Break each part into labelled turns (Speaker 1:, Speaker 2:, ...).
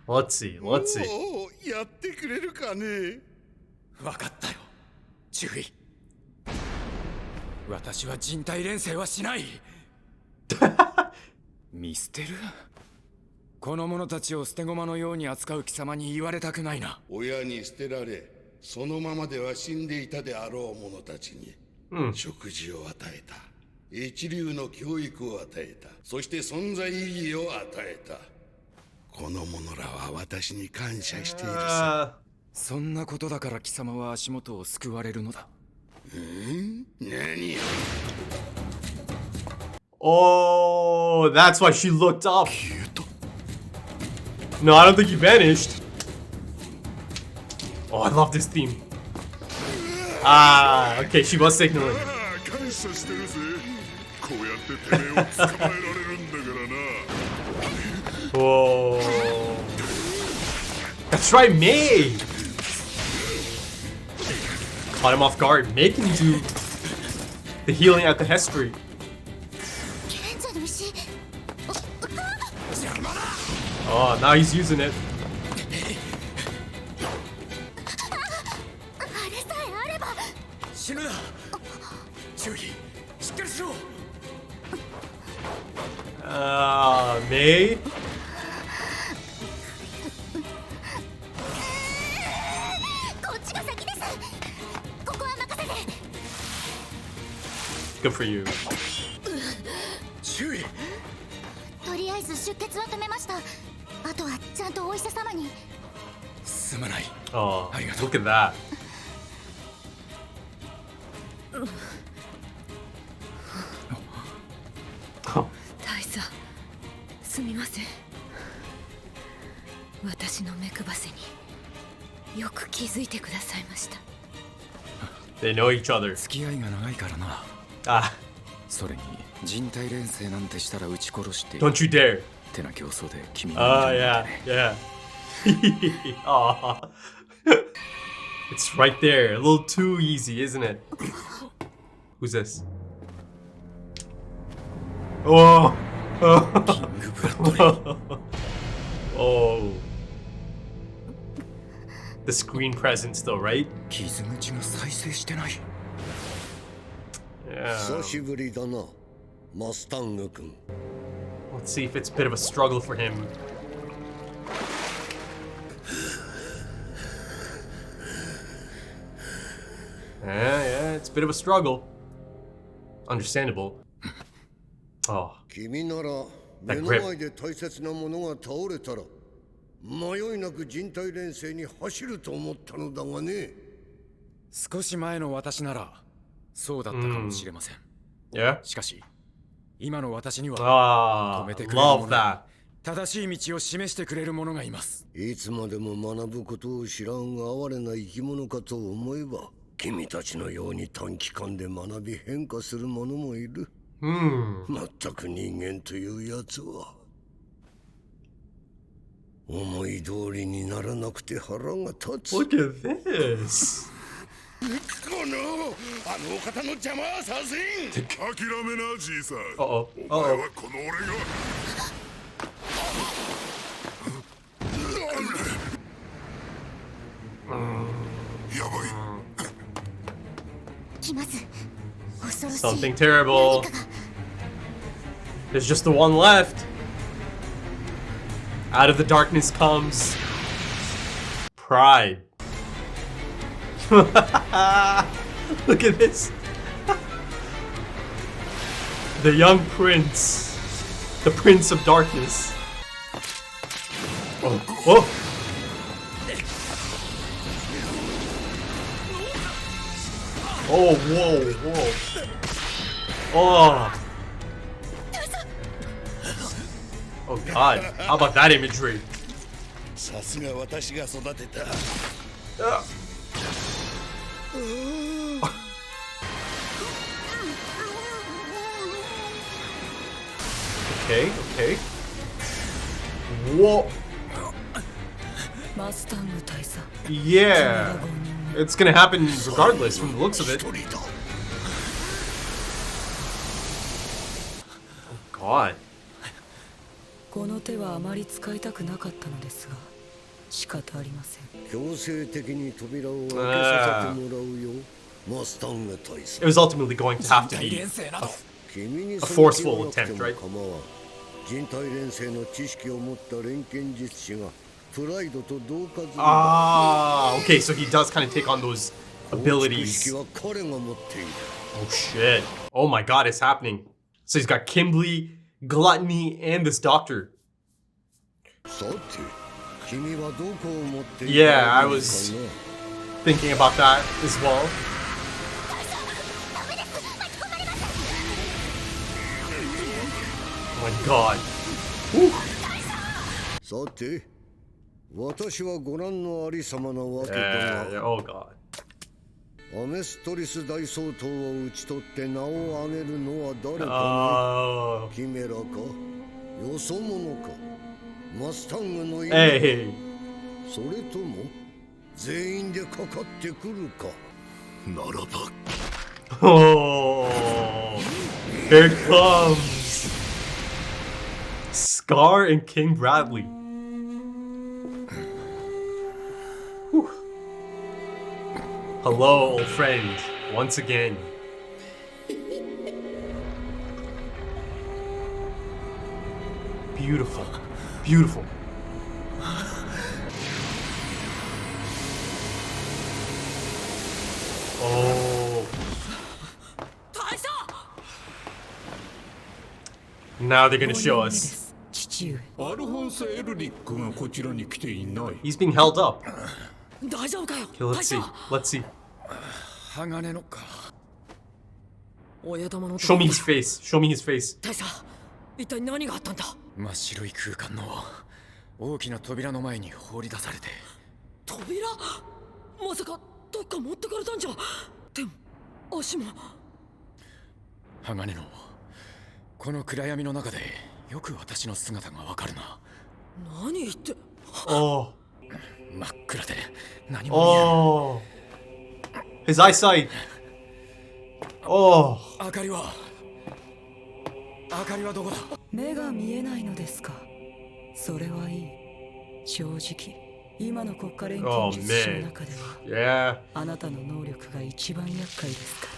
Speaker 1: Let's see, let's see.
Speaker 2: やってくれるかね。
Speaker 3: わかったよ、注意。私は人体錬成はしない。見捨てる？この者たちを捨て駒のように扱う貴様に言われたくないな。
Speaker 2: 親に捨てられ、そのままでは死んでいたであろう者たちに、食事を与えた。一流の教育を与えた。そして存在意義を与えた。この者らは私に感謝しているさ。
Speaker 3: そんなことだから貴様は足元を救われるのだ。
Speaker 2: 何？
Speaker 1: Oh, that's why she looked up. No, I don't think he vanished. Oh, I love this theme. Ah, okay, she was signaling. Whoa. That's right, May! Caught him off guard. May can do the healing at the history. Oh, now he's using it. May? Good for you. Oh, look at that. They know each other.
Speaker 3: 付き合いが長いからな。
Speaker 1: Ah.
Speaker 3: それに人体錬成なんてしたら撃ち殺して。
Speaker 1: Don't you dare.
Speaker 3: てな競争で君
Speaker 1: Oh, yeah, yeah. Aw. It's right there. A little too easy, isn't it? Who's this? Oh. Oh. The screen presence though, right? Yeah. Let's see if it's a bit of a struggle for him. Yeah, it's a bit of a struggle. Understandable. Oh. That grip.
Speaker 2: 迷いなく人体錬成に走ると思ったのだがね。
Speaker 3: 少し前の私ならそうだったかもしれません。
Speaker 1: Yeah.
Speaker 3: しかし今の私には止めてくれるもの、正しい道を示してくれるものがいます。
Speaker 2: いつまでも学ぶことを知らん哀れな生き物かと思えば、君たちのように短期間で学び変化する者もいる。全く人間というやつは。思い通りにならなくて腹が立つ。
Speaker 1: Look at this.
Speaker 2: このあのお方の邪魔はさせん。諦めなじいさん。お前はこの俺が。やばい。
Speaker 1: Something terrible. There's just the one left. Out of the darkness comes pride. Look at this. The young prince. The prince of darkness. Oh, oh. Oh, whoa, whoa. Oh. Oh god, how about that imagery? Okay, okay. Whoa. Yeah. It's gonna happen regardless from the looks of it. Oh god.
Speaker 4: この手はあまり使いたくなかったのですが仕方ありません。
Speaker 5: 強制的に扉を開けさせてもらうよ。マスタング大佐。
Speaker 1: It was ultimately going to have to be
Speaker 5: 君に
Speaker 1: a
Speaker 5: その気
Speaker 1: forceful
Speaker 5: がなくて
Speaker 1: attempt,
Speaker 5: も
Speaker 1: right?
Speaker 5: 構わん。人体錬成の知識を持った錬金術師がプライドと同化済みだ。
Speaker 1: Ah, okay, so he does kind of take on those
Speaker 5: 構築
Speaker 1: abilities.
Speaker 5: 式は彼が持っている。
Speaker 1: Oh shit. Oh my god, it's happening. So he's got Kimberly, Gluttony, and this doctor.
Speaker 5: さて、君はどこを持っている
Speaker 1: Yeah,
Speaker 5: か
Speaker 1: I
Speaker 5: な
Speaker 1: was thinking about that as well. Oh my god.
Speaker 5: さて、私はご覧のありさまなわけだ
Speaker 1: Yeah,
Speaker 5: が、
Speaker 1: oh god.
Speaker 5: アメストリス大総統を討ち取って名を挙げるのは誰かね、
Speaker 1: Oh.
Speaker 5: キメラか、よそ者か、マスタングの犬か、
Speaker 1: Hey.
Speaker 5: それとも全員でかかってくるか。ならば
Speaker 1: Oh. Here it comes. Scar and King Bradley. Whew. Hello, old friend. Once again. Beautiful. Beautiful. Oh. Now they're gonna show us.
Speaker 4: 父上、
Speaker 6: アルフォンス・エルリックがこちらに来ていない。
Speaker 1: He's being held up.
Speaker 4: 大丈夫かよ。
Speaker 1: Okay, let's see. Let's see.
Speaker 3: 鋼のか。
Speaker 4: 親玉の
Speaker 1: Show me his face. Show me his face.
Speaker 4: 大佐、一体何があったんだ。
Speaker 3: 真っ白い空間の大きな扉の前に放り出されて。
Speaker 4: 扉？まさかどっか持ってかれたんじゃ。でも足も。
Speaker 3: 鋼のこの暗闇の中でよく私の姿がわかるな。
Speaker 4: 何言って。
Speaker 1: Oh.
Speaker 3: 真っ暗で何も見えない。
Speaker 1: Oh. His eyesight. Oh.
Speaker 3: 明かりはどこだ。
Speaker 4: 目が見えないのですか。それはいい。正直今の国家錬金術師の中では
Speaker 1: Yeah.
Speaker 4: あなたの能力が一番厄介ですか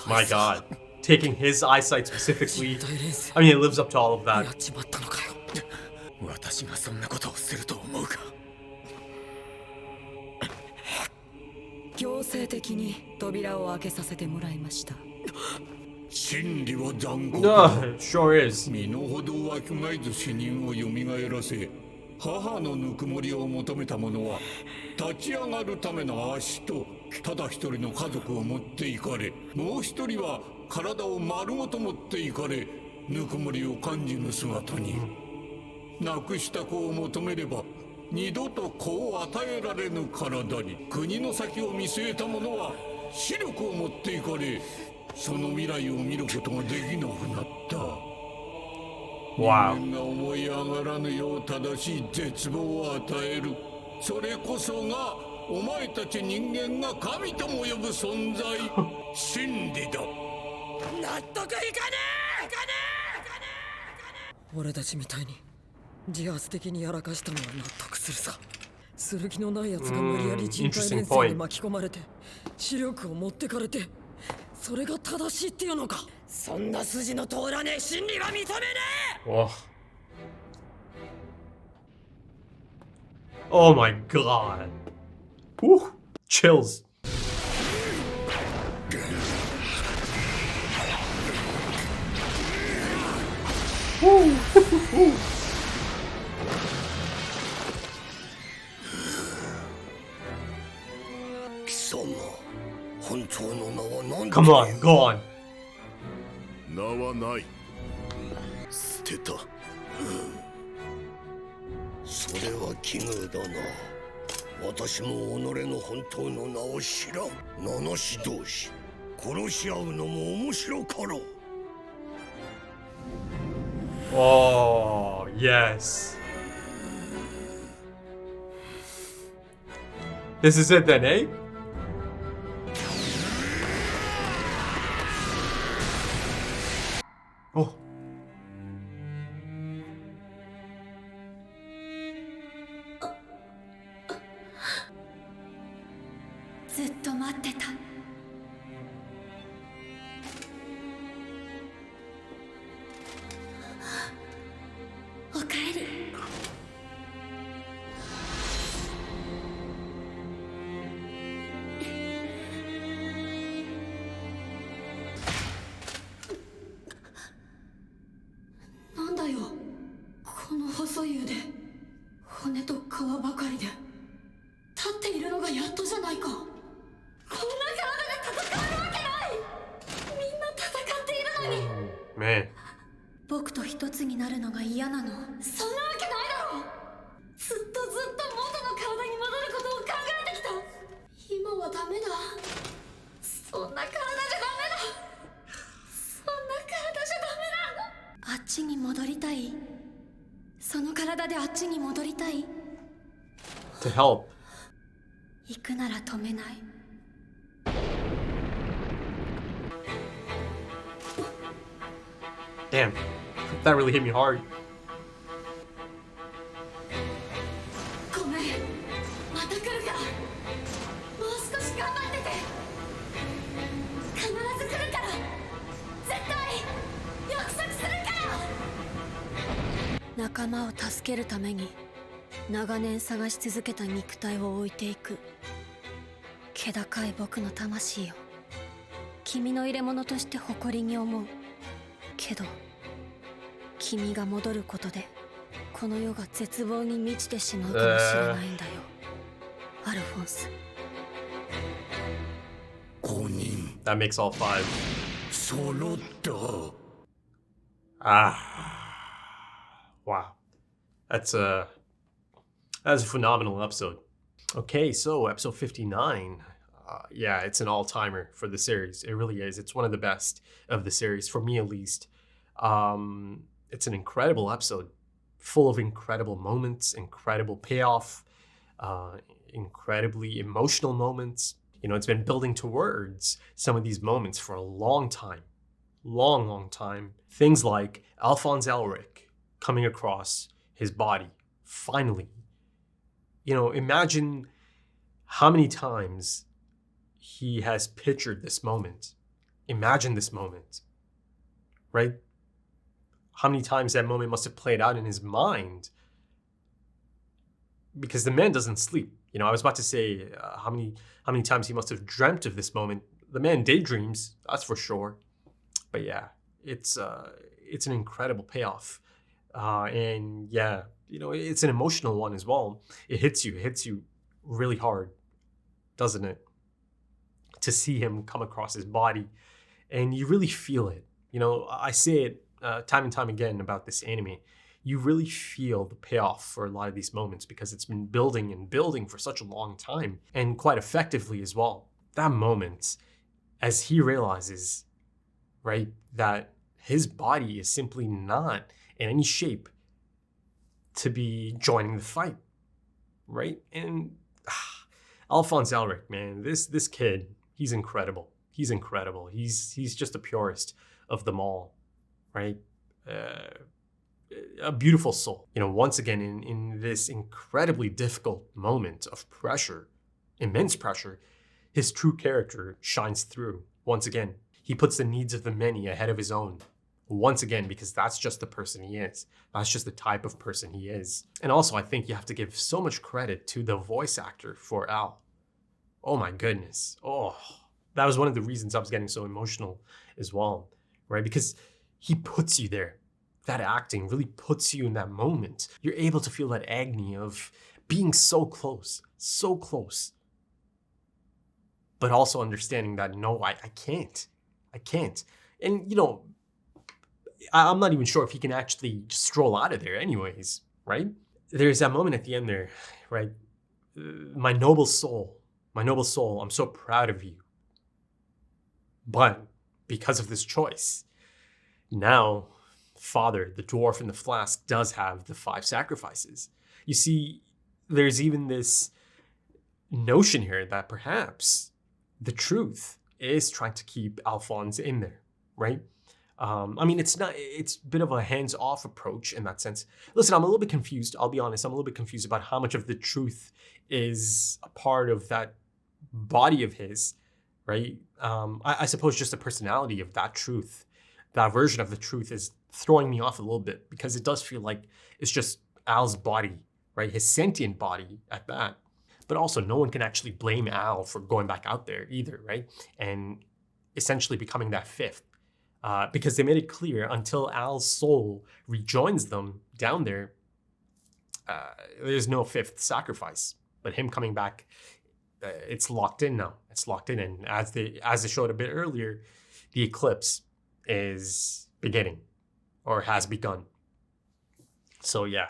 Speaker 1: My god. Taking his eyesight specifically.
Speaker 4: ら。錬成
Speaker 1: I mean, it lives up to all of
Speaker 4: や
Speaker 1: that.
Speaker 4: っちまったのかよ。
Speaker 3: 私がそんなことをすると思うか。
Speaker 4: 強制的に扉を開けさせてもらいました。
Speaker 6: 真理は残酷
Speaker 1: No,
Speaker 6: だ。
Speaker 1: it sure is.
Speaker 6: 身の程わきまえず死人を蘇らせ、母のぬくもりを求めた者は立ち上がるための足とただ一人の家族を持っていかれ、もう一人は体を丸ごと持っていかれ、ぬくもりを感じぬ姿に。亡くした子を求めれば二度と子を与えられぬ体に、国の先を見据えた者は視力を持っていかれ、その未来を見ることができなくなった。
Speaker 1: Wow.
Speaker 6: 人間が思い上がらぬよう正しい絶望を与える。それこそがお前たち人間が神とも呼ぶ存在、真理だ。
Speaker 4: 納得いかねえ。俺たちみたいに自発的にやらかしたのは納得するさ。する気のない奴が無理やり人体錬成に巻き込まれて視力を持ってかれて、それが正しいっていうのか。そんな筋の通らねえ真理は認めねえ。
Speaker 1: Oh. Oh my god. Whew. Chills. Woo.
Speaker 5: 貴様、本当の名は何だ。
Speaker 1: Come on, go on.
Speaker 2: 名はない。捨てた。
Speaker 5: それは奇遇だな。私も己の本当の名を知らん。名なし同士殺し合うのも面白かろう。
Speaker 1: Oh, yes. This is it then, eh? Oh.
Speaker 7: ずっと待ってた。おかえり。なんだよ、この細い腕、骨と皮ばかりで。立っているのがやっとじゃないか。こんな体で戦えるわけない。みんな戦っているのに。
Speaker 1: Man.
Speaker 7: 僕と一つになるのが嫌なの。そんなわけないだろう。ずっと元の体に戻ることを考えてきた。今はダメだ。そんな体じゃダメだ。そんな体じゃダメだ。あっちに戻りたい。その体であっちに戻りたい。
Speaker 1: To help.
Speaker 7: 行くなら止めない。
Speaker 1: Damn, that really hit me hard.
Speaker 7: ごめん、また来るから。もう少し頑張ってて。必ず来るから。絶対約束するから。仲間を助けるために長年探し続けた肉体を置いていく。気高い僕の魂よ、君の入れ物として誇りに思うけど、君が戻ることでこの世が絶望に満ちてしまうかもしれないんだよ、アルフォンス。
Speaker 6: 5人
Speaker 1: That makes all 5.
Speaker 6: 揃った。
Speaker 1: Wow. That's a phenomenal episode. Okay, so episode 59. Yeah, it's an all-timer for the series. It really is. It's one of the best of the series, for me at least. It's an incredible episode, full of incredible moments, incredible payoff, incredibly emotional moments. You know, it's been building towards some of these moments for a long time. Long time. Things like Alphonse Elric coming across his body, finally. You know, imagine how many times he has pictured this moment. Imagine this moment, right? How many times that moment must have played out in his mind? Because the man doesn't sleep. You know, I was about to say how many times he must have dreamt of this moment. The man daydreams, that's for sure. But yeah, it's an incredible payoff. And yeah, you know, it's an emotional one as well. It hits you really hard, doesn't it? To see him come across his body, and you really feel it. You know, I say it time and time again about this anime. You really feel the payoff for a lot of these moments because it's been building and building for such a long time, and quite effectively as well. That moment, as he realizes, right, that his body is simply not in any shape to be joining the fight, right? And Alphonse Elric, man, this kid, he's incredible. He's incredible. He's just the purest of them all, right? A beautiful soul. You know, once again, in this incredibly difficult moment of pressure, immense pressure, his true character shines through. Once again, he puts the needs of the many ahead of his own. Once again, because that's just the person he is. That's just the type of person he is. And also, I think you have to give so much credit to the voice actor for Al. Oh my goodness. Oh, that was one of the reasons I was getting so emotional as well, right? Because he puts you there. That acting really puts you in that moment. You're able to feel that agony of being so close, but also understanding that, no, I can't. And, you know, I'm not even sure if he can actually just stroll out of there anyways, right? There's that moment at the end there, right? My noble soul, I'm so proud of you. But because of this choice, now Father, the dwarf in the flask, does have the 5 sacrifices. You see, there's even this notion here that perhaps the truth is trying to keep Alphonse in there, right? I mean, it's a bit of a hands-off approach in that sense. Listen, I'm a little bit confused. I'll be honest. I'm a little bit confused about how much of the truth is a part of that body of his, right? I suppose just the personality of that truth, that version of the truth is throwing me off a little bit because it does feel like it's just Al's body, right? His sentient body at that. But also no one can actually blame Al for going back out there either, right? And essentially becoming that fifth. Because they made it clear until Al's soul rejoins them down there, there's no fifth sacrifice. But him coming back, it's locked in now. It's locked in. And as they showed a bit earlier, the eclipse is beginning or has begun. So yeah.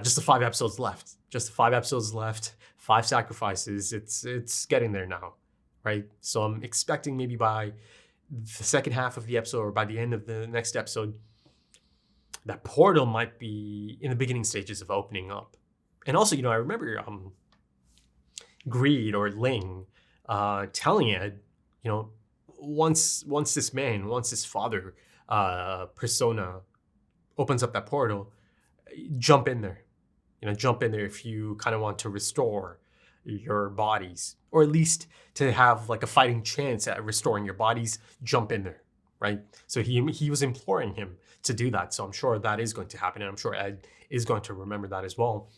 Speaker 1: Just the 5 episodes left. 5 sacrifices. It's getting there now, right? So I'm expecting maybe by the second half of the episode or by the end of the next episode, that portal might be in the beginning stages of opening up. And also, I remember Greed or Ling telling Ed, once this father persona opens up that portal, jump in there. Jump in there if you kind of want to restore your bodies, or at least to have like a fighting chance at restoring your bodies, jump in there, right? So he was imploring him to do that. So I'm sure that is going to happen, and I'm sure Ed is going to remember that as well.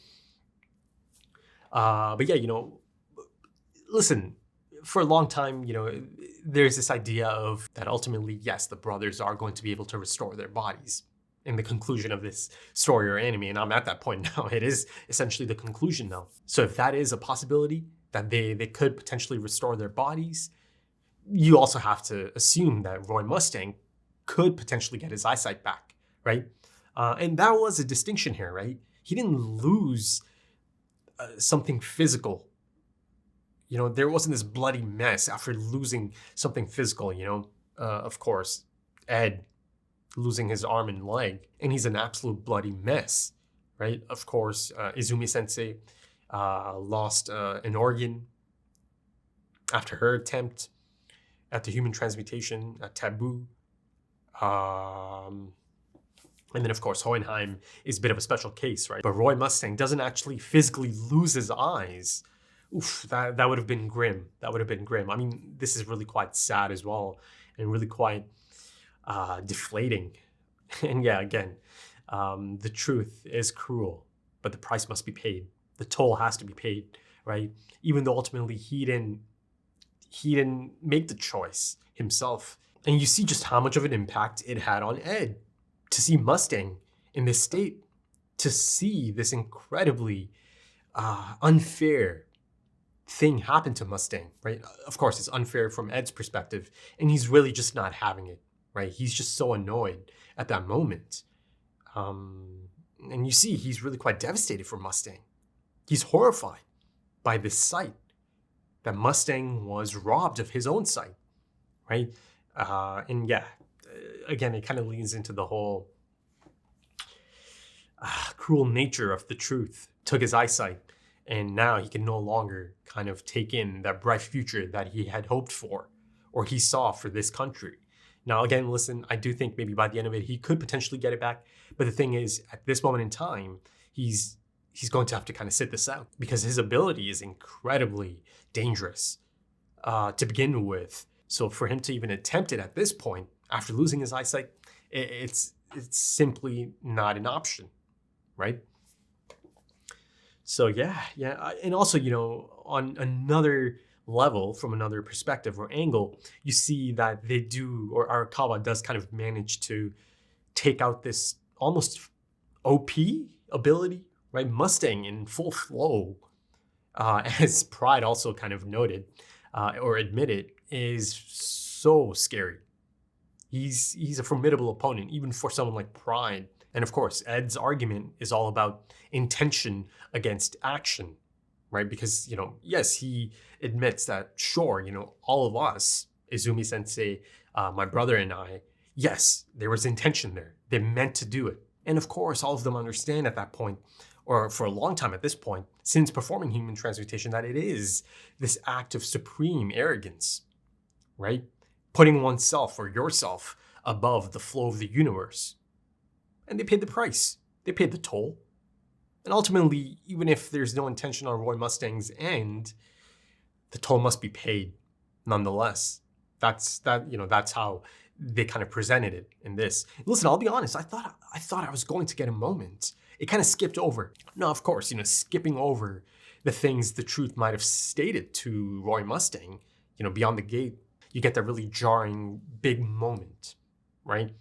Speaker 1: But yeah, listen, for a long time, there's this idea of that ultimately, yes, the brothers are going to be able to restore their bodies in the conclusion of this story or anime. And I'm at that point now. It is essentially the conclusion now. So if that is a possibility that they could potentially restore their bodies, you also have to assume that Roy Mustang could potentially get his eyesight back, right? And that was a distinction here, right? He didn't lose something physical. There wasn't this bloody mess after losing something physical, of course, Ed losing his arm and leg, and he's an absolute bloody mess, right? Of course, Izumi Sensei lost an organ after her attempt at the human transmutation, a taboo. And then, of course, Hohenheim is a bit of a special case, right? But Roy Mustang doesn't actually physically lose his eyes. Oof, that would have been grim. That would have been grim. I mean, this is really quite sad as well, and really quite deflating. And yeah, again, the truth is cruel, but the price must be paid. The toll has to be paid, right? Even though ultimately he didn't make the choice himself. And you see just how much of an impact it had on Ed to see Mustang in this state, to see this incredibly unfair thing happen to Mustang, right? Of course, it's unfair from Ed's perspective, and he's really just not having it, right? He's just so annoyed at that moment. And you see, he's really quite devastated for Mustang. He's horrified by this sight that Mustang was robbed of his own sight, right? And yeah, again, it kind of leans into the whole cruel nature of the truth. Took his eyesight, and now he can no longer kind of take in that bright future that he had hoped for, or he saw for this country. Now, again, listen, I do think maybe by the end of it, he could potentially get it back. But the thing is, at this moment in time, he's going to have to kind of sit this out because his ability is incredibly dangerous to begin with. So for him to even attempt it at this point, after losing his eyesight, it's simply not an option, right? So yeah. And also, on another level, from another perspective or angle, you see that they do, or Arakawa does kind of manage to take out this almost OP ability, right? Mustang in full flow, as Pride also kind of noted or admitted, is so scary. He's a formidable opponent, even for someone like Pride. And of course, Ed's argument is all about intention against action, right? Because, yes, he admits that, sure, all of us, Izumi Sensei, my brother and I, yes, there was intention there. They meant to do it. And of course, all of them understand at that point, or for a long time at this point, since performing human transmutation, that it is this act of supreme arrogance, right? Putting oneself or yourself above the flow of the universe. And they paid the price. They paid the toll. And ultimately, even if there's no intention on Roy Mustang's end, the toll must be paid nonetheless. That's how they kind of presented it in this. Listen, I'll be honest, I thought I was going to get a moment. It kind of skipped over. No, of course, skipping over the things the truth might have stated to Roy Mustang, beyond the gate, you get that really jarring big moment, right?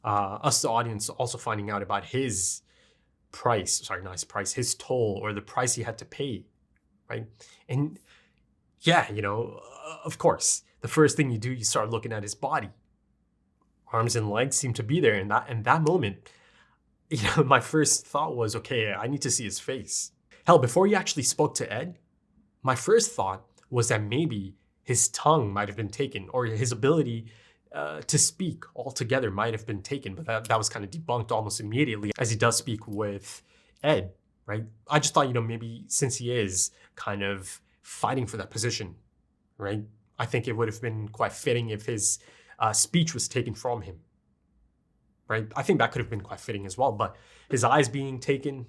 Speaker 1: Us, the audience, also finding out about his his toll, or the price he had to pay, right? And yeah, of course, the first thing you do, you start looking at his body. Arms and legs seem to be there. And that moment, my first thought was, okay, I need to see his face. Hell, before he actually spoke to Ed, my first thought was that maybe his tongue might have been taken, or his ability to speak altogether might have been taken. But that was kind of debunked almost immediately as he does speak with Ed, right? I just thought, maybe since he is kind of fighting for that position, right? I think it would have been quite fitting if his speech was taken from him, right? I think that could have been quite fitting as well, but his eyes being taken,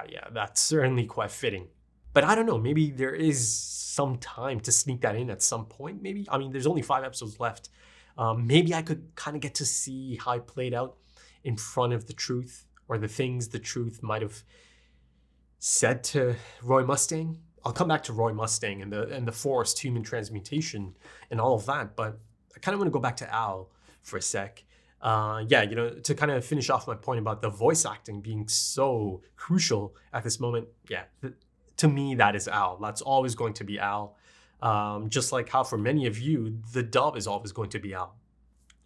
Speaker 1: yeah, that's certainly quite fitting. But I don't know, maybe there is some time to sneak that in at some point, maybe. I mean, there's only 5 episodes left. Maybe I could kind of get to see how it played out in front of the truth, or the things the truth might have said to Roy Mustang. I'll come back to Roy Mustang and the forced human transmutation and all of that, but I kind of want to go back to Al for a sec. To kind of finish off my point about the voice acting being so crucial at this moment. Yeah, to me, that is Al. That's always going to be Al. Just like how for many of you, the dub is always going to be Al.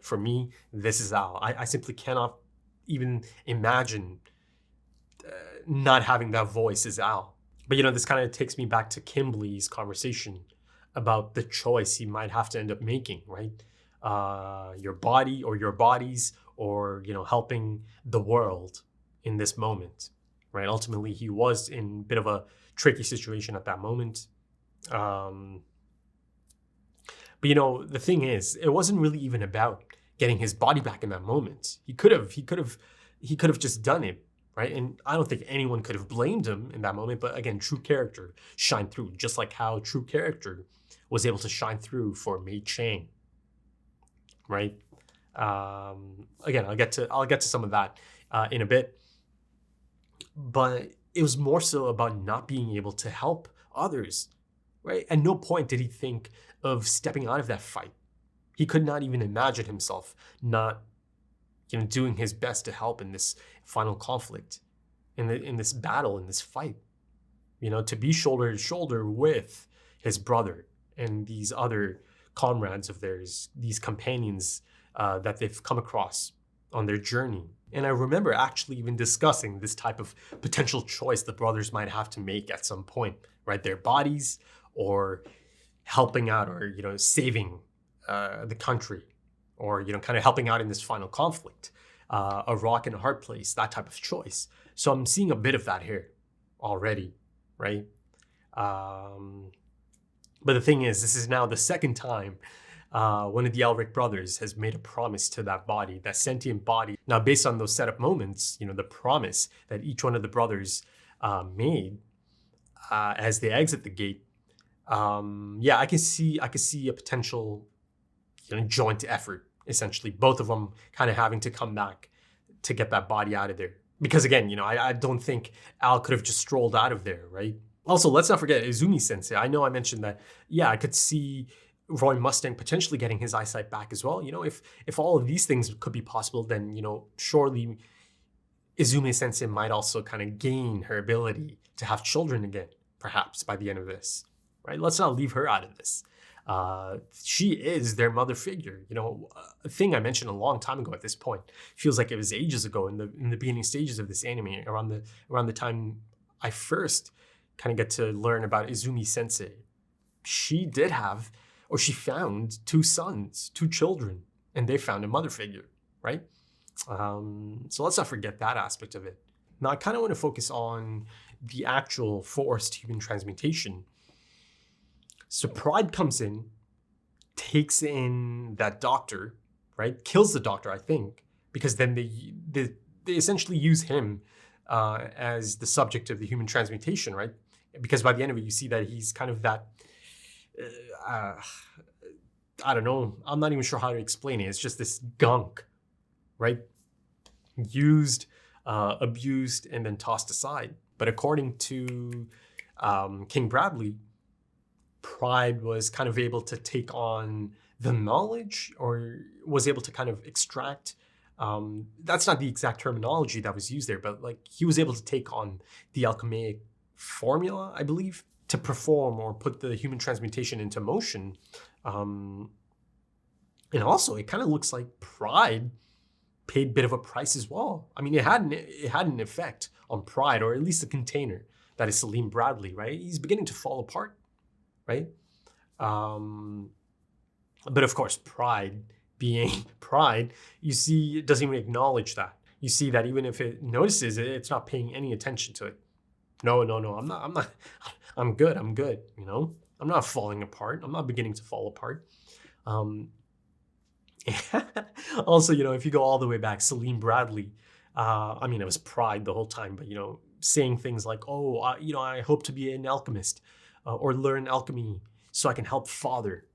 Speaker 1: For me, this is Al. I simply cannot even imagine not having that voice as Al. But this kind of takes me back to Kimberly's conversation about the choice he might have to end up making, right? Your body or your bodies, or helping the world in this moment, right? Ultimately, he was in a bit of a tricky situation at that moment. But the thing is, it wasn't really even about getting his body back in that moment. He could have just done it, right? And I don't think anyone could have blamed him in that moment. But again, true character shined through, just like how true character was able to shine through for Mei Chang, right? Again, I'll get to some of that in a bit. But it was more so about not being able to help others, right? At no point did he think of stepping out of that fight. He could not even imagine himself not doing his best to help in this final conflict, in this battle, in this fight. To be shoulder to shoulder with his brother and these other comrades of theirs, these companions that they've come across on their journey. And I remember actually even discussing this type of potential choice the brothers might have to make at some point, right? Their bodies, or helping out, or saving the country, or kind of helping out in this final conflict, a rock and a hard place, that type of choice. So I'm seeing a bit of that here already, right? But the thing is, this is now the second time one of the Elric brothers has made a promise to that body, that sentient body. Now, based on those setup moments, the promise that each one of the brothers made as they exit the gate, I can see a potential joint effort, essentially, both of them kind of having to come back to get that body out of there. Because again, I don't think Al could have just strolled out of there, right? Also, let's not forget Izumi Sensei. I know I mentioned that, I could see Roy Mustang potentially getting his eyesight back as well. If all of these things could be possible, then, surely Izumi Sensei might also kind of gain her ability to have children again, perhaps by the end of this, right? Let's not leave her out of this. She is their mother figure. A thing I mentioned a long time ago at this point. Feels like it was ages ago in the beginning stages of this anime, around the time I first kind of get to learn about Izumi Sensei. She found 2 sons, 2 children, and they found a mother figure, right? So let's not forget that aspect of it. Now, I kind of want to focus on the actual forced human transmutation. So Pride comes in, takes in that doctor, right? Kills the doctor, I think, because then they essentially use him as the subject of the human transmutation, right? Because by the end of it, you see that he's kind of that I don't know. I'm not even sure how to explain it. It's just this gunk, right? Used, abused, and then tossed aside. But according to King Bradley, Pride was kind of able to take on the knowledge, or was able to kind of extract. That's not the exact terminology that was used there, but like he was able to take on the alchemic formula, I believe, to perform or put the human transmutation into motion. And also, it kind of looks like Pride paid a bit of a price as well. I mean, it had an effect on Pride, or at least the container that is Salim Bradley, right? He's beginning to fall apart, right? But of course, Pride being Pride, you see, it doesn't even acknowledge that. You see that even if it notices it, it's not paying any attention to it. No, I'm not, I'm good, you know? I'm not falling apart. I'm not beginning to fall apart. Also, you know, if you go all the way back, Salim Bradley, I mean, it was Pride the whole time, but, you know, saying things like, oh, you know, I hope to be an alchemist or learn alchemy so I can help Father.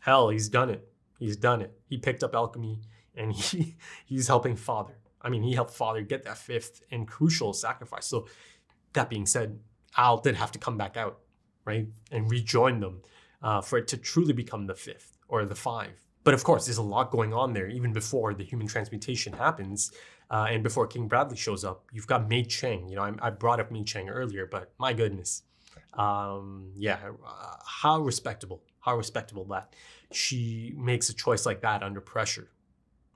Speaker 1: Hell, he's done it. He's done it. He picked up alchemy and he's helping Father. I mean, he helped Father get that 5th and crucial sacrifice. So that being said, Al did have to come back out, right? And rejoin them for it to truly become the 5th or the 5. But of course, there's a lot going on there even before the human transmutation happens and before King Bradley shows up. You've got Mei Cheng. You know, I brought up Mei Cheng earlier, but my goodness. How respectable that she makes a choice like that under pressure.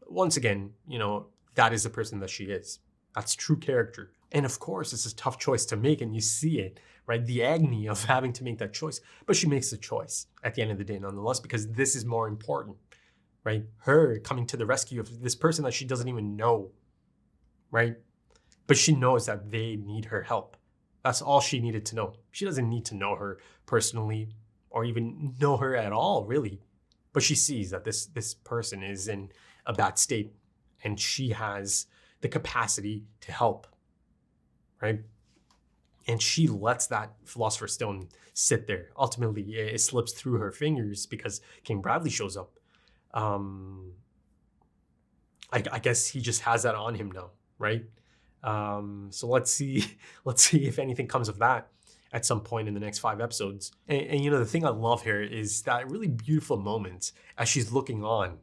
Speaker 1: Once again, you know, that is the person that she is. That's true character. And of course, it's a tough choice to make, and you see it, right? The agony of having to make that choice. But she makes the choice at the end of the day, nonetheless, because this is more important, right? Her coming to the rescue of this person that she doesn't even know, right? But she knows that they need her help. That's all she needed to know. She doesn't need to know her personally or even know her at all, really. But she sees that this person is in a bad state and she has the capacity to help, right? And she lets that Philosopher's Stone sit there. Ultimately, it slips through her fingers because King Bradley shows up. I guess he just has that on him now, right? So let's see if anything comes of that at some point in the next 5 episodes. And you know, the thing I love here is that really beautiful moment as she's looking on,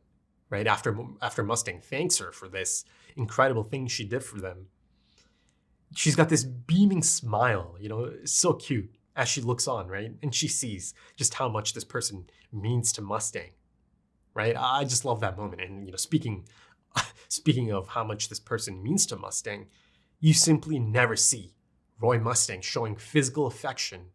Speaker 1: right? After Mustang thanks her for this incredible thing she did for them. She's got this beaming smile, you know, so cute as she looks on, right? And she sees just how much this person means to Mustang, right? I just love that moment. And, you know, speaking of how much this person means to Mustang, you simply never see Roy Mustang showing physical affection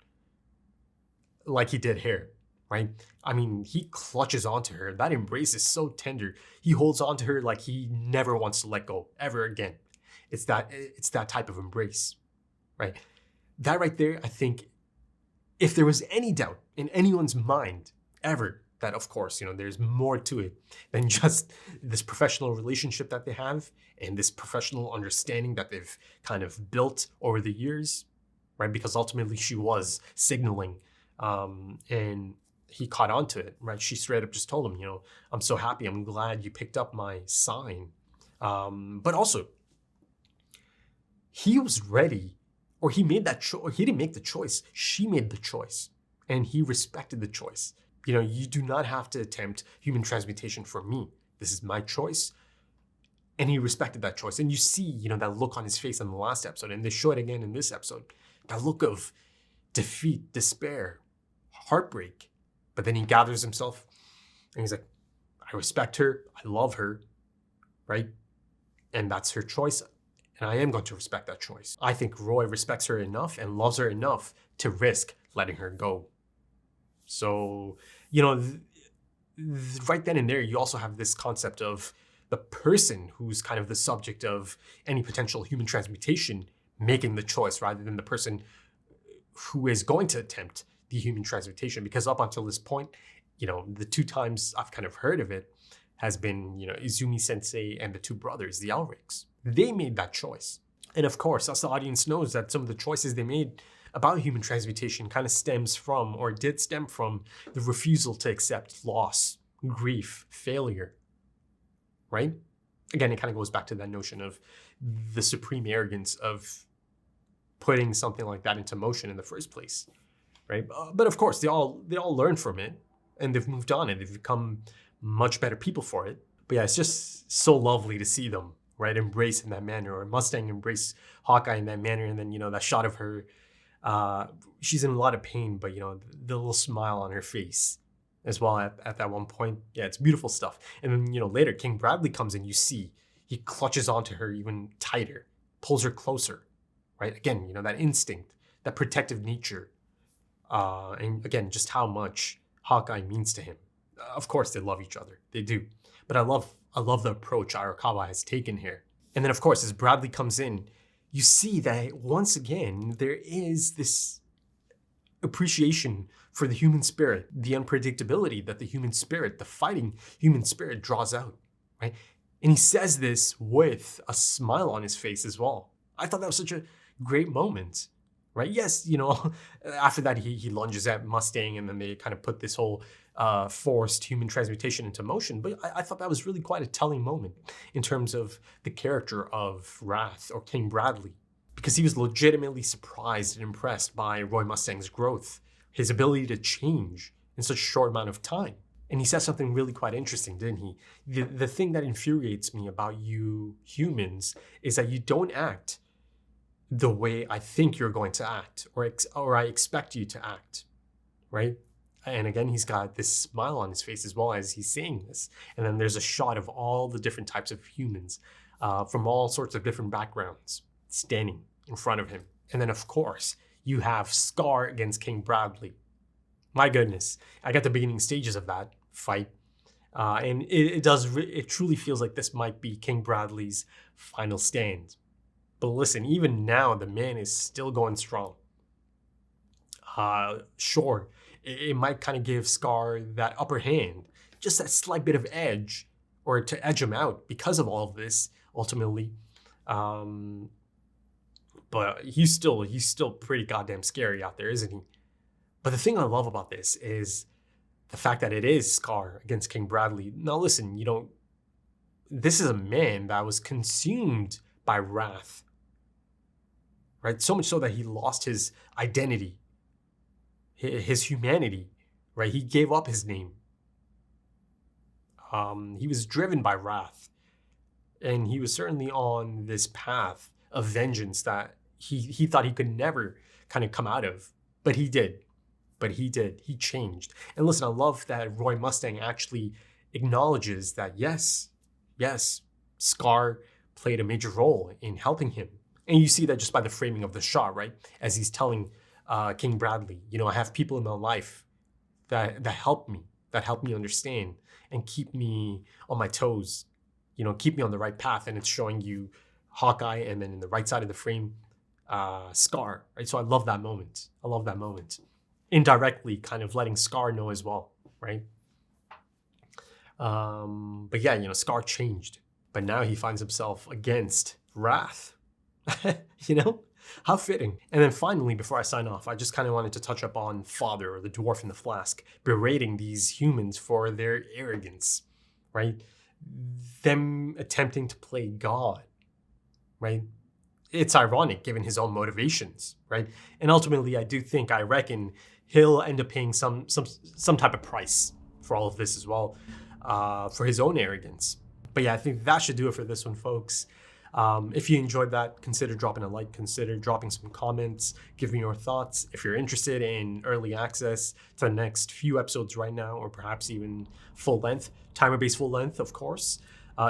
Speaker 1: like he did here, right? I mean, he clutches onto her. That embrace is so tender. He holds onto her like he never wants to let go ever again. It's that type of embrace, right? That right there, I think, if there was any doubt in anyone's mind ever that, of course, you know, there's more to it than just this professional relationship that they have and this professional understanding that they've kind of built over the years, right? Because ultimately she was signaling and he caught on to it, right? She straight up just told him, you know, I'm so happy. I'm glad you picked up my sign. But also, he was ready, or he made that choice. He didn't make the choice. She made the choice, and he respected the choice. You know, you do not have to attempt human transmutation for me. This is my choice. And he respected that choice. And you see, you know, that look on his face in the last episode, and they show it again in this episode. That look of defeat, despair, heartbreak. But then he gathers himself and he's like, I respect her. I love her, right? And that's her choice. And I am going to respect that choice. I think Roy respects her enough and loves her enough to risk letting her go. So, you know, right then and there, you also have this concept of the person who's kind of the subject of any potential human transmutation making the choice rather than the person who is going to attempt the human transmutation. Because up until this point, you know, the 2 times I've kind of heard of it has been, you know, Izumi Sensei and the 2 brothers, the Elrics. They made that choice. And of course, us the audience knows that some of the choices they made about human transmutation kind of stems from, or did stem from, the refusal to accept loss, grief, failure, right? Again, it kind of goes back to that notion of the supreme arrogance of putting something like that into motion in the first place, right? But of course, they all learn from it, and they've moved on, and they've become much better people for it. But yeah, it's just so lovely to see them, right, embrace in that manner, or Mustang embrace Hawkeye in that manner. And then, that shot of her, she's in a lot of pain, but, the little smile on her face as well at that one point. Yeah, it's beautiful stuff. And then, later, King Bradley comes in, you see, he clutches onto her even tighter, pulls her closer, right? Again, that instinct, that protective nature. And again, just how much Hawkeye means to him. Of course, they love each other. They do. But I love the approach Arakawa has taken here. And then, of course, as Bradley comes in, you see that once again, there is this appreciation for the human spirit, the unpredictability that the human spirit, the fighting human spirit draws out, right? And he says this with a smile on his face as well. I thought that was such a great moment, right? Yes, after that, he lunges at Mustang, and then they kind of put this whole forced human transmutation into motion. But I thought that was really quite a telling moment in terms of the character of Wrath, or King Bradley, because he was legitimately surprised and impressed by Roy Mustang's growth, his ability to change in such a short amount of time. And he said something really quite interesting, didn't he? The thing that infuriates me about you humans is that you don't act the way I think you're going to act, or I expect you to act, right? And again, he's got this smile on his face as well as he's saying this. And then there's a shot of all the different types of humans from all sorts of different backgrounds standing in front of him. And then, of course, you have Scar against King Bradley. My goodness, I got the beginning stages of that fight. And it truly feels like this might be King Bradley's final stand. But listen, even now, the man is still going strong. Sure, it might kind of give Scar that upper hand, just that slight bit of edge, or to edge him out because of all of this, ultimately. But he's still pretty goddamn scary out there, isn't he? But the thing I love about this is the fact that it is Scar against King Bradley. Now listen, this is a man that was consumed by wrath, right? So much so that he lost his identity, his humanity, right? He gave up his name. He was driven by wrath, and he was certainly on this path of vengeance that he thought he could never kind of come out of, but he did. He changed. And listen, I love that Roy Mustang actually acknowledges that yes, Scar played a major role in helping him. And you see that just by the framing of the shot, right? As he's telling King Bradley, I have people in my life that help me understand and keep me on my toes, keep me on the right path. And it's showing you Hawkeye, and then in the right side of the frame, Scar, right? So I love that moment. Indirectly kind of letting Scar know as well, right? But yeah, Scar changed, but now he finds himself against Wrath. How fitting. And then finally, before I sign off, I just kind of wanted to touch up on Father, or the dwarf in the flask, berating these humans for their arrogance, right? Them attempting to play God, right? It's ironic given his own motivations, right? And ultimately, I reckon he'll end up paying some type of price for all of this as well, for his own arrogance. But yeah, I think that should do it for this one, folks. If you enjoyed that, consider dropping a like, consider dropping some comments, give me your thoughts. If you're interested in early access to the next few episodes right now, or perhaps even full length, timer-based full length, of course.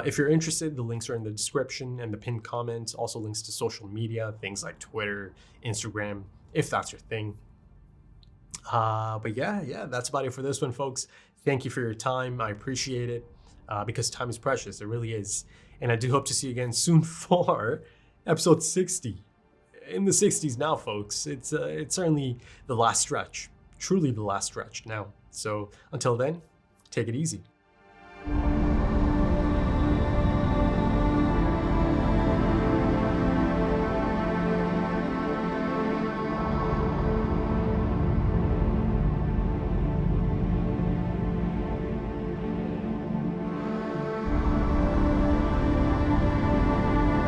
Speaker 1: If you're interested, the links are in the description and the pinned comments, also links to social media, things like Twitter, Instagram, if that's your thing. But yeah, that's about it for this one, folks. Thank you for your time. I appreciate it, because time is precious. It really is. And I do hope to see you again soon for episode 60. In the 60s now, folks. It's certainly the last stretch. Truly the last stretch now. So until then, take it easy.